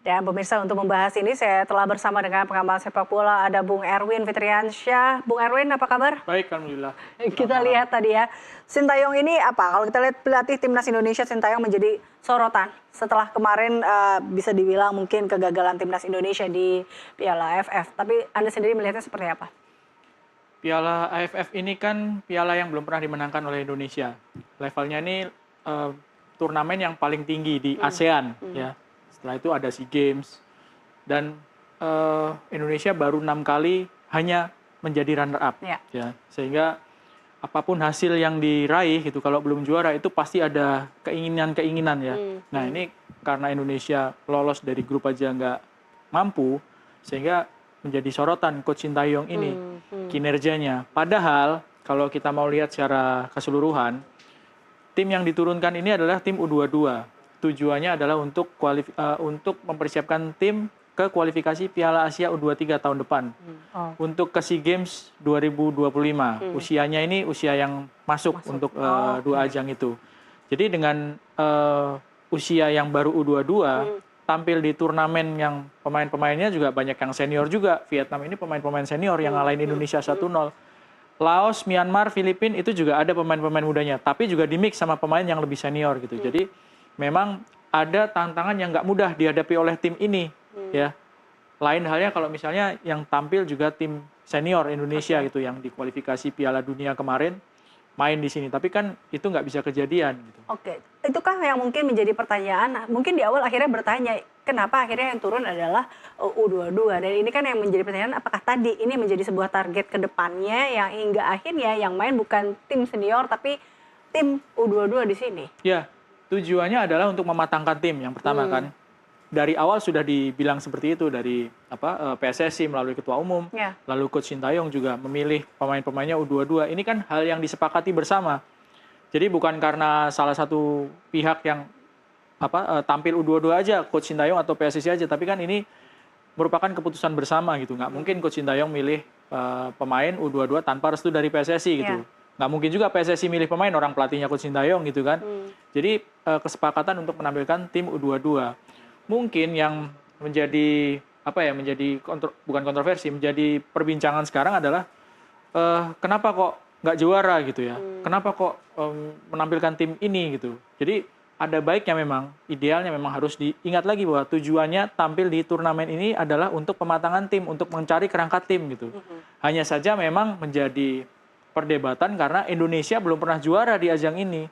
Dan pemirsa, untuk membahas ini saya telah bersama dengan pengamat sepak bola, ada Bung Erwin Fitriansyah. Bung Erwin, apa kabar? Baik, alhamdulillah. Kita lihat tadi ya, Sintayong ini apa? Kalau kita lihat pelatih timnas Indonesia, Sintayong menjadi sorotan setelah kemarin bisa dibilang mungkin kegagalan timnas Indonesia di Piala AFF. Tapi Anda sendiri melihatnya seperti apa? Piala AFF ini kan piala yang belum pernah dimenangkan oleh Indonesia. Levelnya ini turnamen yang paling tinggi di ASEAN, ya. Setelah itu ada SEA Games dan Indonesia baru 6 kali hanya menjadi runner up, ya. Sehingga apapun hasil yang diraih gitu, kalau belum juara itu pasti ada keinginan-keinginan ya. Nah ini karena Indonesia lolos dari grup aja nggak mampu, sehingga menjadi sorotan Coach Sintayong ini kinerjanya. Padahal kalau kita mau lihat secara keseluruhan, tim yang diturunkan ini adalah tim U22. Tujuannya adalah untuk mempersiapkan tim ke kualifikasi Piala Asia U23 tahun depan. Untuk ke SEA Games 2025. Usianya ini usia yang masuk untuk dua ajang itu. Jadi dengan usia yang baru U22, tampil di turnamen yang pemain-pemainnya juga banyak yang senior juga. Vietnam ini pemain-pemain senior yang ngalahin Indonesia 1-0. Laos, Myanmar, Filipina itu juga ada pemain-pemain mudanya, tapi juga dimix sama pemain yang lebih senior gitu. Jadi memang ada tantangan yang nggak mudah dihadapi oleh tim ini, ya. Lain halnya kalau misalnya yang tampil juga tim senior Indonesia gitu, yang di kualifikasi Piala Dunia kemarin main di sini, tapi kan itu nggak bisa kejadian. Gitu. Itu kan yang mungkin menjadi pertanyaan. Mungkin di awal akhirnya bertanya, kenapa akhirnya yang turun adalah U22, dan ini kan yang menjadi pertanyaan, apakah tadi ini menjadi sebuah target ke depannya yang hingga akhirnya yang main bukan tim senior tapi tim U22 di sini? Ya. Tujuannya adalah untuk mematangkan tim yang pertama kan. Dari awal sudah dibilang seperti itu dari PSSI melalui ketua umum, lalu Coach Sintayong juga memilih pemain-pemainnya U22. Ini kan hal yang disepakati bersama. Jadi bukan karena salah satu pihak yang tampil U22 aja, Coach Sintayong atau PSSI aja, tapi kan ini merupakan keputusan bersama gitu. Nggak mungkin Coach Sintayong milih pemain U22 tanpa restu dari PSSI gitu. Nggak mungkin juga PSSI milih pemain, orang pelatihnya Coach Sintayong gitu kan. Jadi kesepakatan untuk menampilkan tim U22. Mungkin yang menjadi bukan kontroversi, menjadi perbincangan sekarang adalah kenapa kok nggak juara gitu ya? Kenapa kok menampilkan tim ini gitu? Jadi ada baiknya memang, idealnya memang harus diingat lagi bahwa tujuannya tampil di turnamen ini adalah untuk pematangan tim, untuk mencari kerangka tim gitu. Hanya saja memang menjadi perdebatan karena Indonesia belum pernah juara di ajang ini.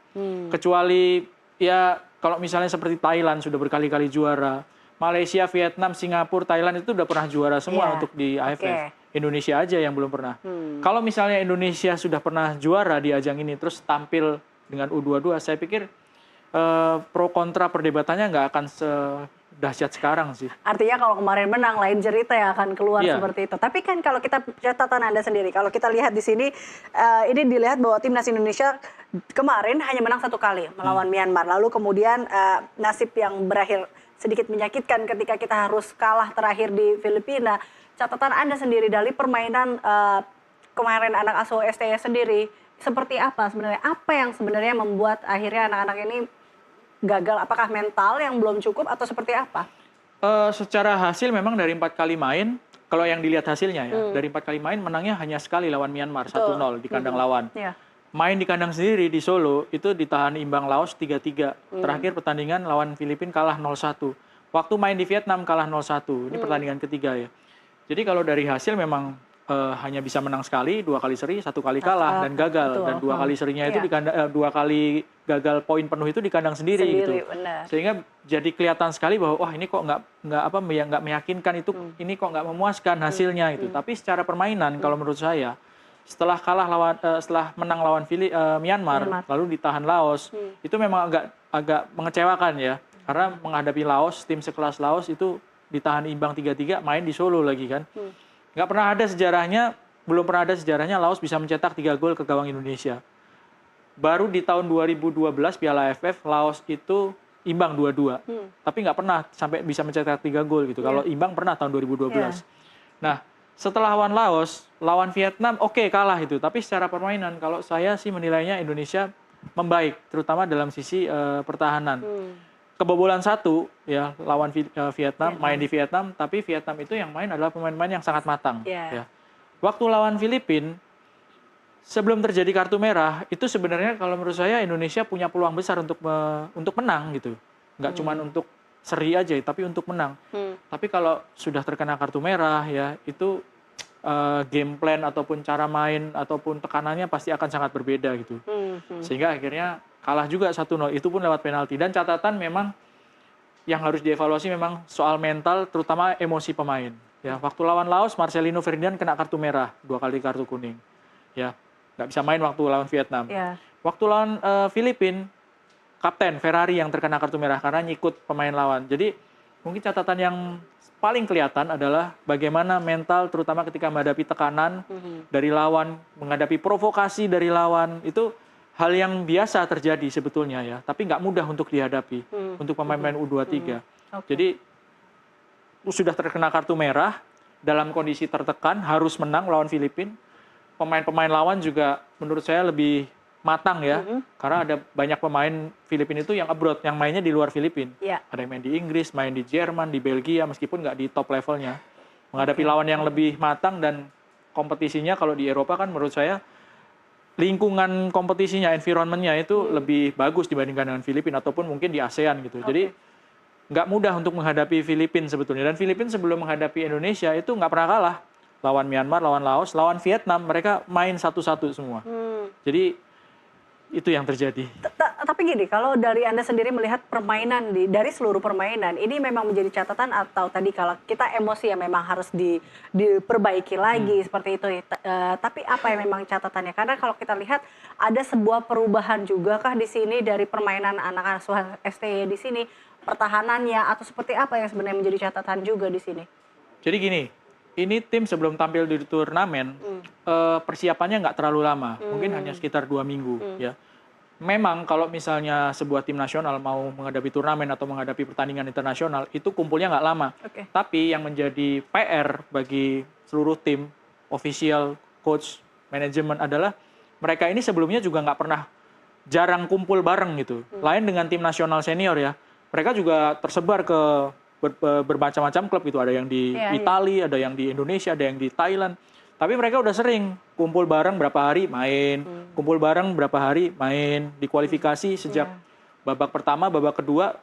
Kecuali ya kalau misalnya seperti Thailand sudah berkali-kali juara, Malaysia, Vietnam, Singapura, Thailand itu udah pernah juara semua untuk di AFF. Indonesia aja yang belum pernah. Kalau misalnya Indonesia sudah pernah juara di ajang ini terus tampil dengan U22, saya pikir pro kontra perdebatannya nggak akan dahsyat sekarang sih. Artinya kalau kemarin menang lain cerita yang akan keluar seperti itu. Tapi kan kalau kita catatan Anda sendiri, kalau kita lihat di sini ini dilihat bahwa timnas Indonesia kemarin hanya menang 1 kali melawan Myanmar. Lalu kemudian nasib yang berakhir sedikit menyakitkan ketika kita harus kalah terakhir di Filipina. Catatan Anda sendiri dari permainan kemarin anak asuh STY sendiri seperti apa sebenarnya? Apa yang sebenarnya membuat akhirnya anak-anak ini gagal? Apakah mental yang belum cukup atau seperti apa? Secara hasil memang dari 4 kali main, kalau yang dilihat hasilnya ya, dari 4 kali main menangnya hanya sekali lawan Myanmar, 1-0 di kandang lawan. Main di kandang sendiri di Solo itu ditahan imbang Laos 3-3. Terakhir pertandingan lawan Filipina kalah 0-1. Waktu main di Vietnam kalah 0-1. Ini pertandingan ketiga ya. Jadi kalau dari hasil memang hanya bisa menang sekali, 2 kali seri, 1 kali kalah dan gagal. Dan 2 kali serinya itu di kandang, 2 kali gagal poin penuh itu di kandang sendiri gitu. Benar. Sehingga jadi kelihatan sekali bahwa wah ini kok nggak meyakinkan, itu ini kok nggak memuaskan hasilnya itu. Tapi secara permainan kalau menurut saya setelah menang lawan Myanmar lalu ditahan Laos, itu memang agak mengecewakan ya. Karena menghadapi Laos, tim sekelas Laos itu ditahan imbang 3-3, main di Solo lagi kan. Nggak pernah ada sejarahnya, belum pernah ada sejarahnya Laos bisa mencetak 3 gol ke gawang Indonesia. Baru di tahun 2012 Piala AFF, Laos itu imbang 2-2. Tapi nggak pernah sampai bisa mencetak 3 gol gitu. Kalau imbang pernah tahun 2012. Nah, setelah lawan Laos, lawan Vietnam kalah itu. Tapi secara permainan, kalau saya sih menilainya Indonesia membaik, terutama dalam sisi pertahanan. kebobolan satu ya lawan Vietnam, main di Vietnam, tapi Vietnam itu yang main adalah pemain-pemain yang sangat matang. Ya. Waktu lawan Filipina, sebelum terjadi kartu merah, itu sebenarnya kalau menurut saya Indonesia punya peluang besar untuk menang gitu. Nggak cuma untuk seri aja, tapi untuk menang. Tapi kalau sudah terkena kartu merah ya itu game plan ataupun cara main ataupun tekanannya pasti akan sangat berbeda gitu. Sehingga akhirnya kalah juga 1-0, itu pun lewat penalti. Dan catatan memang yang harus dievaluasi memang soal mental, terutama emosi pemain. Ya, waktu lawan Laos, Marcelino Ferdinand kena kartu merah, 2 kali kartu kuning. Ya, nggak bisa main waktu lawan Vietnam. Waktu lawan Filipina, kapten Ferrari yang terkena kartu merah karena nyikut pemain lawan. Jadi mungkin catatan yang paling kelihatan adalah bagaimana mental, terutama ketika menghadapi tekanan dari lawan, menghadapi provokasi dari lawan, itu hal yang biasa terjadi sebetulnya ya, tapi nggak mudah untuk dihadapi untuk pemain-pemain U23. Jadi sudah terkena kartu merah, dalam kondisi tertekan, harus menang lawan Filipina. Pemain-pemain lawan juga menurut saya lebih matang ya, karena ada banyak pemain Filipina itu yang abroad, yang mainnya di luar Filipina. Ada yang main di Inggris, main di Jerman, di Belgia, meskipun nggak di top levelnya. Menghadapi lawan yang lebih matang dan kompetisinya kalau di Eropa kan menurut saya lingkungan kompetisinya, environment-nya itu lebih bagus dibandingkan dengan Filipina ataupun mungkin di ASEAN gitu. Jadi nggak mudah untuk menghadapi Filipina sebetulnya. Dan Filipina sebelum menghadapi Indonesia itu nggak pernah kalah. Lawan Myanmar, lawan Laos, lawan Vietnam, mereka main 1-1 semua. Jadi itu yang terjadi. Tapi gini, kalau dari Anda sendiri melihat permainan dari seluruh permainan, ini memang menjadi catatan atau tadi kalau kita emosi yang memang harus diperbaiki lagi seperti itu. Tapi apa yang memang catatannya? Karena kalau kita lihat ada sebuah perubahan juga kah di sini dari permainan anak-anak asuhan STY di sini, pertahanannya atau seperti apa yang sebenarnya menjadi catatan juga di sini? Jadi gini, ini tim sebelum tampil di turnamen persiapannya nggak terlalu lama, mungkin hanya sekitar 2 minggu ya. Memang kalau misalnya sebuah tim nasional mau menghadapi turnamen atau menghadapi pertandingan internasional, itu kumpulnya nggak lama. Tapi yang menjadi PR bagi seluruh tim, official, coach, manajemen adalah mereka ini sebelumnya juga nggak pernah jarang kumpul bareng gitu. Lain dengan tim nasional senior ya, mereka juga tersebar ke bermacam-macam klub gitu. Ada yang di Italia, ada yang di Indonesia, ada yang di Thailand. Tapi mereka udah sering kumpul bareng berapa hari main, kumpul bareng berapa hari main, di kualifikasi sejak babak pertama, babak kedua,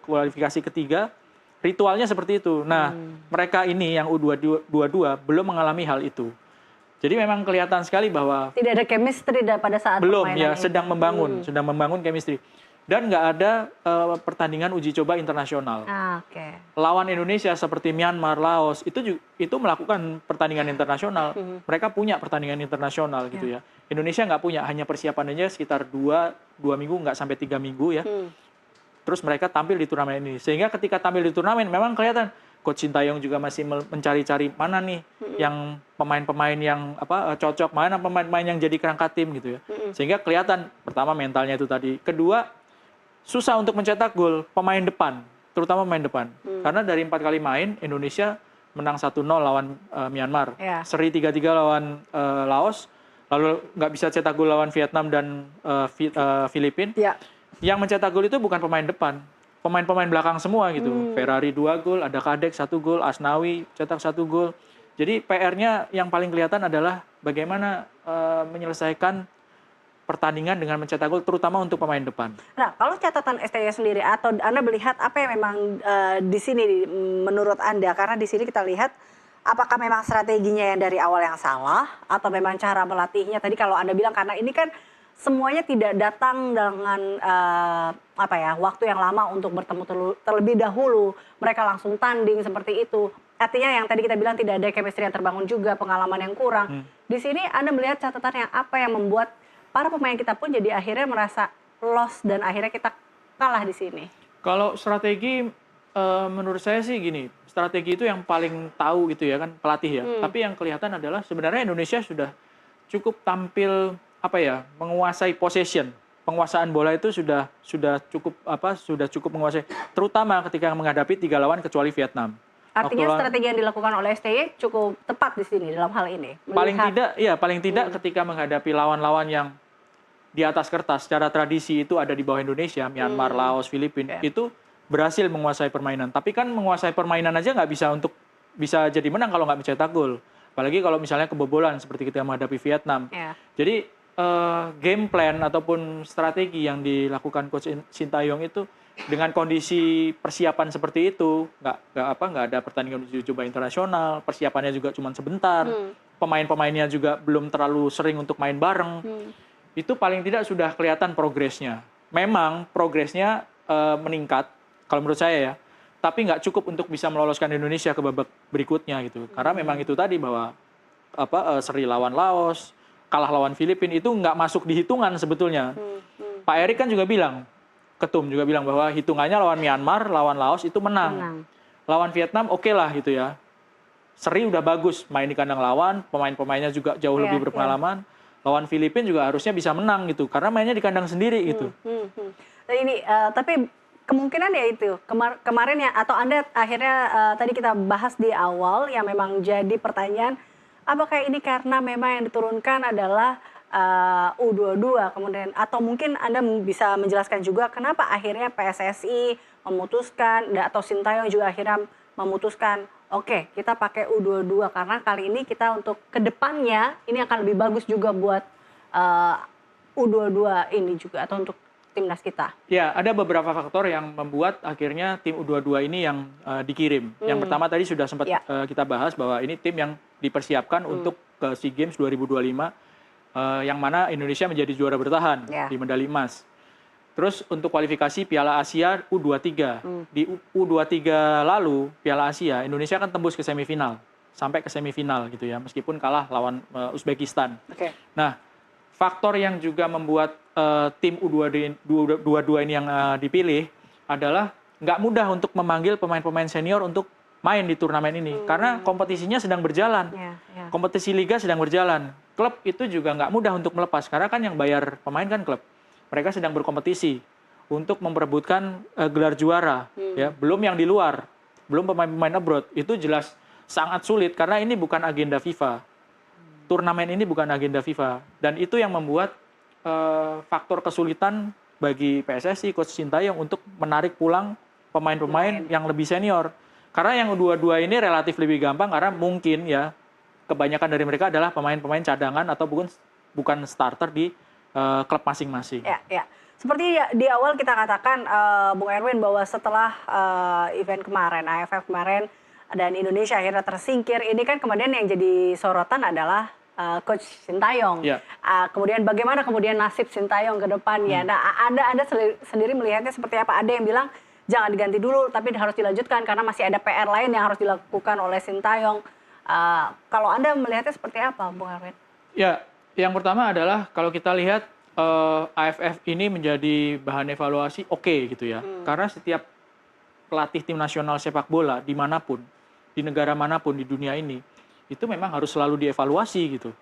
kualifikasi ketiga, ritualnya seperti itu. Nah, mereka ini yang U22 belum mengalami hal itu. Jadi memang kelihatan sekali bahwa tidak ada chemistry pada saat belum ya, sedang membangun chemistry. Dan nggak ada pertandingan uji coba internasional. Lawan Indonesia seperti Myanmar, Laos itu melakukan pertandingan internasional. Mereka punya pertandingan internasional gitu ya. Indonesia nggak punya, hanya persiapannya sekitar 2 minggu, nggak sampai 3 minggu ya. Terus mereka tampil di turnamen ini. Sehingga ketika tampil di turnamen memang kelihatan Coach Sintayong juga masih mencari-cari mana nih yang pemain-pemain yang cocok, mana pemain-pemain yang jadi kerangka tim gitu ya. Sehingga kelihatan pertama mentalnya itu tadi, kedua susah untuk mencetak gol pemain depan, terutama pemain depan. Karena dari 4 kali main, Indonesia menang 1-0 lawan Myanmar, seri 3-3 lawan Laos, lalu nggak bisa cetak gol lawan Vietnam dan Filipina. Yang mencetak gol itu bukan pemain depan, pemain-pemain belakang semua gitu. Ferrari 2 gol, ada Kadek 1 gol, Asnawi cetak 1 gol. Jadi PR-nya yang paling kelihatan adalah bagaimana menyelesaikan pertandingan dengan mencetak gol, terutama untuk pemain depan. Nah, kalau catatan STY sendiri atau Anda melihat apa yang memang di sini menurut Anda, karena di sini kita lihat apakah memang strateginya yang dari awal yang salah atau memang cara melatihnya tadi kalau Anda bilang karena ini kan semuanya tidak datang dengan waktu yang lama untuk bertemu terlebih dahulu, mereka langsung tanding seperti itu. Artinya yang tadi kita bilang tidak ada chemistry yang terbangun juga, pengalaman yang kurang. Di sini Anda melihat catatan yang apa yang membuat para pemain kita pun jadi akhirnya merasa lost dan akhirnya kita kalah di sini. Kalau strategi menurut saya sih gini, strategi itu yang paling tahu gitu ya kan pelatih ya. Tapi yang kelihatan adalah sebenarnya Indonesia sudah cukup tampil menguasai possession. Penguasaan bola itu sudah cukup menguasai, terutama ketika menghadapi 3 lawan kecuali Vietnam. Artinya strategi yang dilakukan oleh STY cukup tepat di sini dalam hal ini. Paling tidak ketika menghadapi lawan-lawan yang di atas kertas secara tradisi itu ada di bawah Indonesia, Myanmar, Laos, Filipina, itu berhasil menguasai permainan. Tapi kan menguasai permainan aja nggak bisa jadi menang kalau nggak mencetak gol. Apalagi kalau misalnya kebobolan seperti kita menghadapi Vietnam. Ya. Jadi game plan ataupun strategi yang dilakukan Coach Sintayong itu dengan kondisi persiapan seperti itu, nggak ada pertandingan uji coba internasional, persiapannya juga cuma sebentar, pemain-pemainnya juga belum terlalu sering untuk main bareng. Itu paling tidak sudah kelihatan progresnya. Memang progresnya meningkat kalau menurut saya ya, tapi nggak cukup untuk bisa meloloskan Indonesia ke babak berikutnya gitu. Karena memang itu tadi bahwa seri lawan Laos, kalah lawan Filipina itu nggak masuk di hitungan sebetulnya. Pak Erik kan juga bilang, Ketum juga bilang bahwa hitungannya lawan Myanmar, lawan Laos itu menang. Lawan Vietnam oke lah gitu ya. Seri udah bagus main di kandang lawan, pemain-pemainnya juga jauh lebih berpengalaman. Lawan Filipina juga harusnya bisa menang gitu, karena mainnya di kandang sendiri gitu. Dan ini tapi kemungkinan ya itu kemarin ya, atau Anda akhirnya tadi kita bahas di awal yang memang jadi pertanyaan, apakah ini karena memang yang diturunkan adalah U22 kemudian, atau mungkin Anda bisa menjelaskan juga kenapa akhirnya PSSI memutuskan atau Sintayong juga akhirnya memutuskan oke, kita pakai U22 karena kali ini kita untuk kedepannya ini akan lebih bagus juga buat U22 ini juga atau untuk timnas kita. Ya, ada beberapa faktor yang membuat akhirnya tim U22 ini yang dikirim. Yang pertama tadi sudah sempat kita bahas bahwa ini tim yang dipersiapkan untuk ke SEA Games 2025 yang mana Indonesia menjadi juara bertahan di medali emas. Terus untuk kualifikasi Piala Asia U23. Di U23 lalu Piala Asia Indonesia kan tembus ke semifinal, sampai ke semifinal gitu ya, meskipun kalah lawan Uzbekistan. Nah, faktor yang juga membuat tim U22 ini yang dipilih adalah nggak mudah untuk memanggil pemain-pemain senior untuk main di turnamen ini karena kompetisinya sedang berjalan. Kompetisi liga sedang berjalan. Klub itu juga nggak mudah untuk melepas karena kan yang bayar pemain kan klub. Mereka sedang berkompetisi untuk memperebutkan gelar juara, ya. Belum yang di luar, belum pemain-pemain abroad. Itu jelas sangat sulit karena ini bukan agenda FIFA. Turnamen ini bukan agenda FIFA dan itu yang membuat faktor kesulitan bagi PSSI Coach Sintayong untuk menarik pulang pemain-pemain yang lebih senior. Karena yang U22 ini relatif lebih gampang karena mungkin ya kebanyakan dari mereka adalah pemain-pemain cadangan atau bukan starter di klub masing-masing. Ya. Seperti di awal kita katakan Bung Erwin bahwa setelah event kemarin, AFF kemarin dan Indonesia akhirnya tersingkir, ini kan kemudian yang jadi sorotan adalah Coach Sintayong. Kemudian bagaimana kemudian nasib Sintayong ke depannya. Nah, Anda sendiri melihatnya seperti apa? Ada yang bilang jangan diganti dulu, tapi harus dilanjutkan karena masih ada PR lain yang harus dilakukan oleh Sintayong. Kalau Anda melihatnya seperti apa, Bung Erwin? Ya, yang pertama adalah kalau kita lihat AFF ini menjadi bahan evaluasi gitu ya. Karena setiap pelatih tim nasional sepak bola dimanapun, di negara manapun di dunia ini, itu memang harus selalu dievaluasi gitu.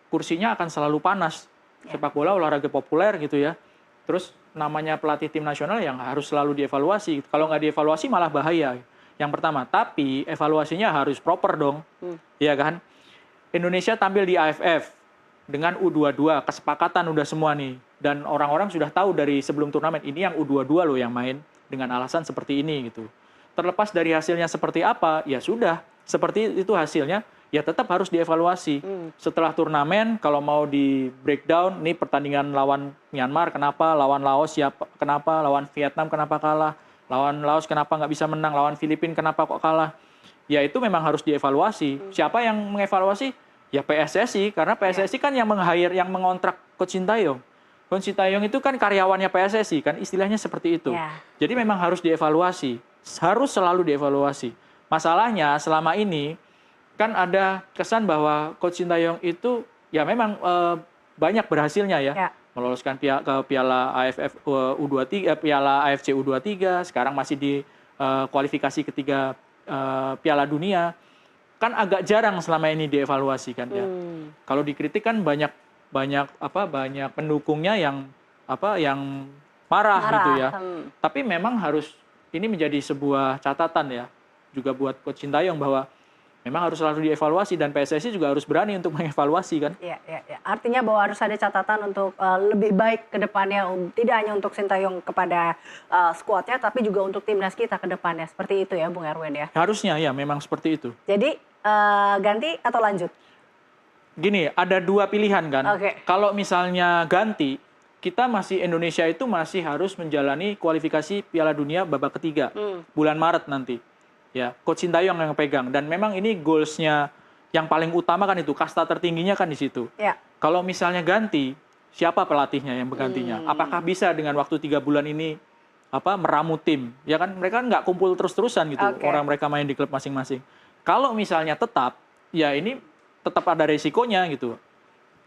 Kursinya akan selalu panas. Sepak bola olahraga populer gitu ya. Terus namanya pelatih tim nasional yang harus selalu dievaluasi. Kalau nggak dievaluasi malah bahaya. Yang pertama, tapi evaluasinya harus proper dong. Iya kan? Indonesia tampil di AFF dengan U22, kesepakatan udah semua nih. Dan orang-orang sudah tahu dari sebelum turnamen, ini yang U22 loh yang main dengan alasan seperti ini gitu. Terlepas dari hasilnya seperti apa, ya sudah. Seperti itu hasilnya, ya tetap harus dievaluasi. Setelah turnamen, kalau mau di breakdown, nih pertandingan lawan Myanmar kenapa, lawan Laos siapa, kenapa, lawan Vietnam kenapa kalah, lawan Laos kenapa nggak bisa menang, lawan Filipina kenapa kok kalah. Ya itu memang harus dievaluasi. Siapa yang mengevaluasi? Ya PSSI, karena PSSI kan yang meng-hire, yang mengontrak Coach Sintayong. Coach Sintayong itu kan karyawannya PSSI, kan istilahnya seperti itu. Jadi memang harus dievaluasi, harus selalu dievaluasi. Masalahnya selama ini kan ada kesan bahwa Coach Sintayong itu ya memang banyak berhasilnya ya. Meloloskan ke Piala AFF U23, Piala AFC U23, sekarang masih di kualifikasi ketiga Piala Dunia. Kan agak jarang selama ini dievaluasi kan ya. Kalau dikritik kan banyak pendukungnya yang marah gitu ya. Tapi memang harus ini menjadi sebuah catatan ya juga buat Coach Sintayong bahwa memang harus selalu dievaluasi dan PSSI juga harus berani untuk mengevaluasi kan. Ya, ya, ya. Artinya bahwa harus ada catatan untuk lebih baik ke depannya, tidak hanya untuk Sintayong kepada skuadnya, tapi juga untuk timnas kita ke depannya. Seperti itu ya, Bung Erwin ya. Harusnya ya, memang seperti itu. Jadi ganti atau lanjut? Gini, ada dua pilihan kan. Oke. Kalau misalnya ganti, kita Indonesia itu masih harus menjalani kualifikasi Piala Dunia babak ketiga bulan Maret nanti. Ya, Coach Sintayong yang pegang dan memang ini goalsnya yang paling utama kan itu, kasta tertingginya kan di situ. Ya. Kalau misalnya ganti, siapa pelatihnya yang bergantinya? Apakah bisa dengan waktu 3 bulan ini meramu tim? Ya kan mereka nggak kumpul terus-terusan gitu, orang mereka main di klub masing-masing. Kalau misalnya tetap, ya ini tetap ada resikonya gitu.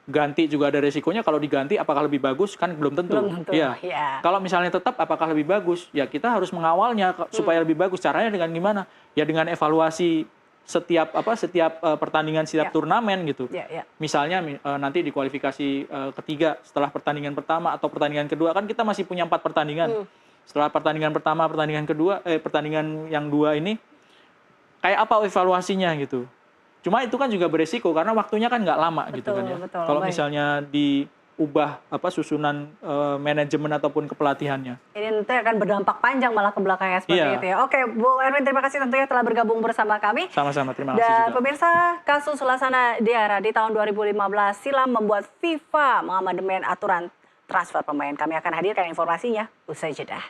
Ganti juga ada resikonya, kalau diganti apakah lebih bagus kan belum tentu. Belum tentu. Ya. Ya. Kalau misalnya tetap apakah lebih bagus? Ya kita harus mengawalnya supaya lebih bagus. Caranya dengan gimana? Ya dengan evaluasi setiap pertandingan, setiap turnamen gitu. Ya, ya. Misalnya nanti di kualifikasi ketiga setelah pertandingan pertama atau pertandingan kedua kan kita masih punya 4 pertandingan. Setelah pertandingan pertama, pertandingan kedua, pertandingan yang 2 ini kayak apa evaluasinya gitu. Cuma itu kan juga beresiko karena waktunya kan nggak lama gitu kan ya. Kalau misalnya diubah susunan manajemen ataupun kepelatihannya. Ini nanti akan berdampak panjang malah ke belakangnya seperti itu ya. Oke, Bu Erwin, terima kasih tentunya telah bergabung bersama kami. Sama-sama, terima kasih Dan juga. pemirsa, kasus Lassana Diarra di tahun 2015 silam membuat FIFA mengamandemen aturan transfer pemain. Kami akan hadirkan informasinya usai jeda.